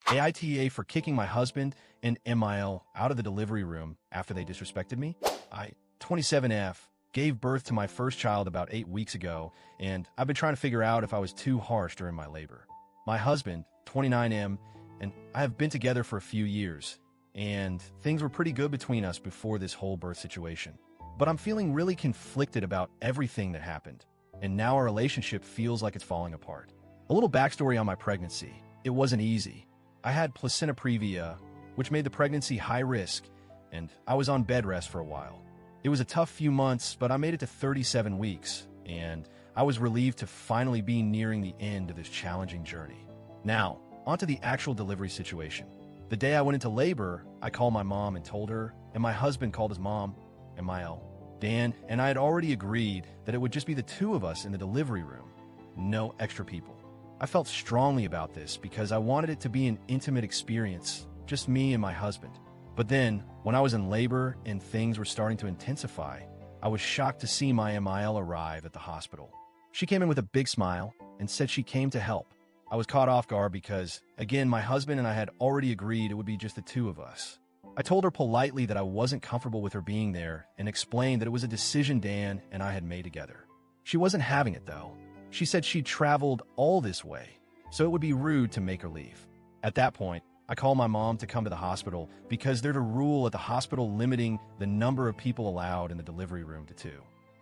AITA for kicking my husband and MIL out of the delivery room after they disrespected me. I, 27F, gave birth to my first child about 8 weeks ago, and I've been trying to figure out if I was too harsh during my labor. My husband, 29M, and I have been together for a few years, and things were pretty good between us before this whole birth situation. But I'm feeling really conflicted about everything that happened, and now our relationship feels like it's falling apart. A little backstory on my pregnancy. It wasn't easy. I had placenta previa, which made the pregnancy high risk, and I was on bed rest for a while. It was a tough few months, but I made it to 37 weeks, and I was relieved to finally be nearing the end of this challenging journey. Now, onto the actual delivery situation. The day I went into labor, I called my mom and told her, and my husband called his mom, MIL, Dan, and I had already agreed that it would just be the two of us in the delivery room, no extra people. I felt strongly about this because I wanted it to be an intimate experience, just me and my husband. But then, when I was in labor and things were starting to intensify, I was shocked to see my MIL arrive at the hospital. She came in with a big smile and said she came to help. I was caught off guard because, again, my husband and I had already agreed it would be just the two of us. I told her politely that I wasn't comfortable with her being there and explained that it was a decision Dan and I had made together. She wasn't having it, though. She said she'd traveled all this way, so it would be rude to make her leave. At that point, I called my mom to come to the hospital because there's a rule at the hospital limiting the number of people allowed in the delivery room to 2.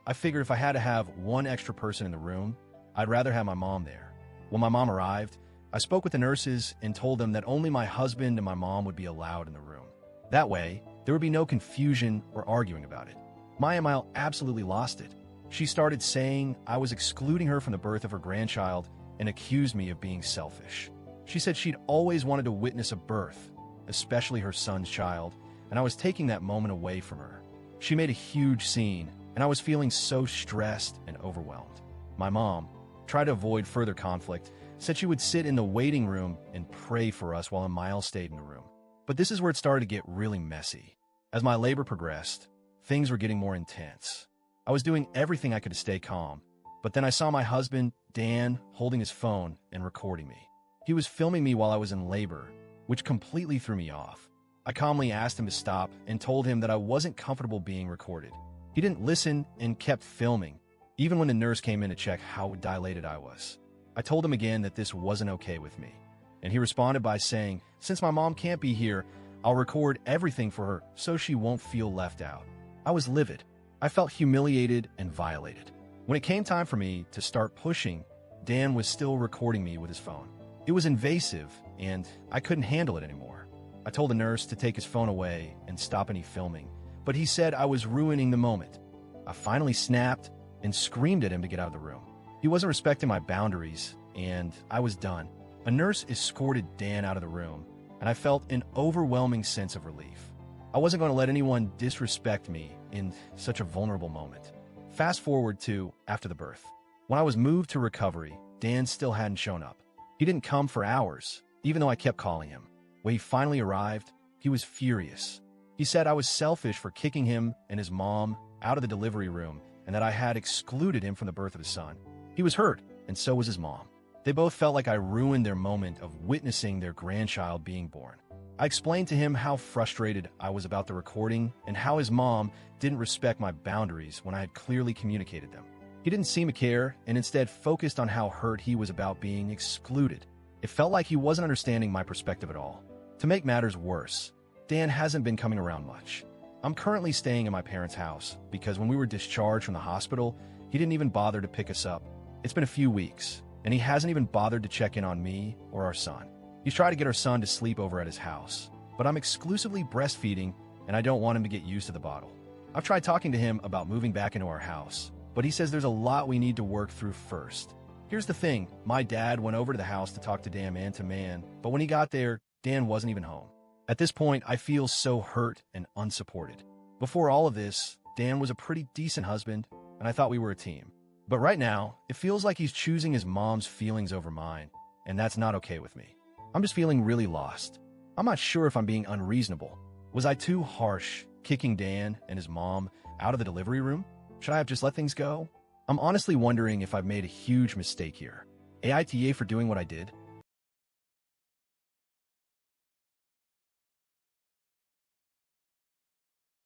I figured if I had to have one extra person in the room, I'd rather have my mom there. When my mom arrived, I spoke with the nurses and told them that only my husband and my mom would be allowed in the room. That way, there would be no confusion or arguing about it. My MIL absolutely lost it. She started saying I was excluding her from the birth of her grandchild and accused me of being selfish. She said she'd always wanted to witness a birth, especially her son's child, and I was taking that moment away from her. She made a huge scene, and I was feeling so stressed and overwhelmed. My mom, tried to avoid further conflict, said she would sit in the waiting room and pray for us while MIL stayed in the room. But this is where it started to get really messy. As my labor progressed, things were getting more intense. I was doing everything I could to stay calm, but then I saw my husband, Dan, holding his phone and recording me. He was filming me while I was in labor, which completely threw me off. I calmly asked him to stop and told him that I wasn't comfortable being recorded. He didn't listen and kept filming, even when the nurse came in to check how dilated I was. I told him again that this wasn't okay with me, and he responded by saying, "Since my mom can't be here, I'll record everything for her so she won't feel left out." I was livid. I felt humiliated and violated. When it came time for me to start pushing, Dan was still recording me with his phone. It was invasive, and I couldn't handle it anymore. I told the nurse to take his phone away and stop any filming, but he said I was ruining the moment. I finally snapped and screamed at him to get out of the room. He wasn't respecting my boundaries, and I was done. A nurse escorted Dan out of the room, and I felt an overwhelming sense of relief. I wasn't going to let anyone disrespect me in such a vulnerable moment. Fast forward to after the birth. When I was moved to recovery, Dan still hadn't shown up. He didn't come for hours, even though I kept calling him. When he finally arrived, he was furious. He said I was selfish for kicking him and his mom out of the delivery room and that I had excluded him from the birth of his son. He was hurt, and so was his mom. They both felt like I ruined their moment of witnessing their grandchild being born. I explained to him how frustrated I was about the recording and how his mom didn't respect my boundaries when I had clearly communicated them. He didn't seem to care and instead focused on how hurt he was about being excluded. It felt like he wasn't understanding my perspective at all. To make matters worse, Dan hasn't been coming around much. I'm currently staying in my parents' house because when we were discharged from the hospital, he didn't even bother to pick us up. It's been a few weeks, and he hasn't even bothered to check in on me or our son. He's tried to get our son to sleep over at his house, but I'm exclusively breastfeeding and I don't want him to get used to the bottle. I've tried talking to him about moving back into our house, but he says there's a lot we need to work through first. Here's the thing, my dad went over to the house to talk to Dan man to man, but when he got there, Dan wasn't even home. At this point, I feel so hurt and unsupported. Before all of this, Dan was a pretty decent husband, and I thought we were a team. But right now, it feels like he's choosing his mom's feelings over mine, and that's not okay with me. I'm just feeling really lost. I'm not sure if I'm being unreasonable. Was I too harsh, kicking Dan and his mom out of the delivery room? Should I have just let things go? I'm honestly wondering if I've made a huge mistake here. AITA for doing what I did.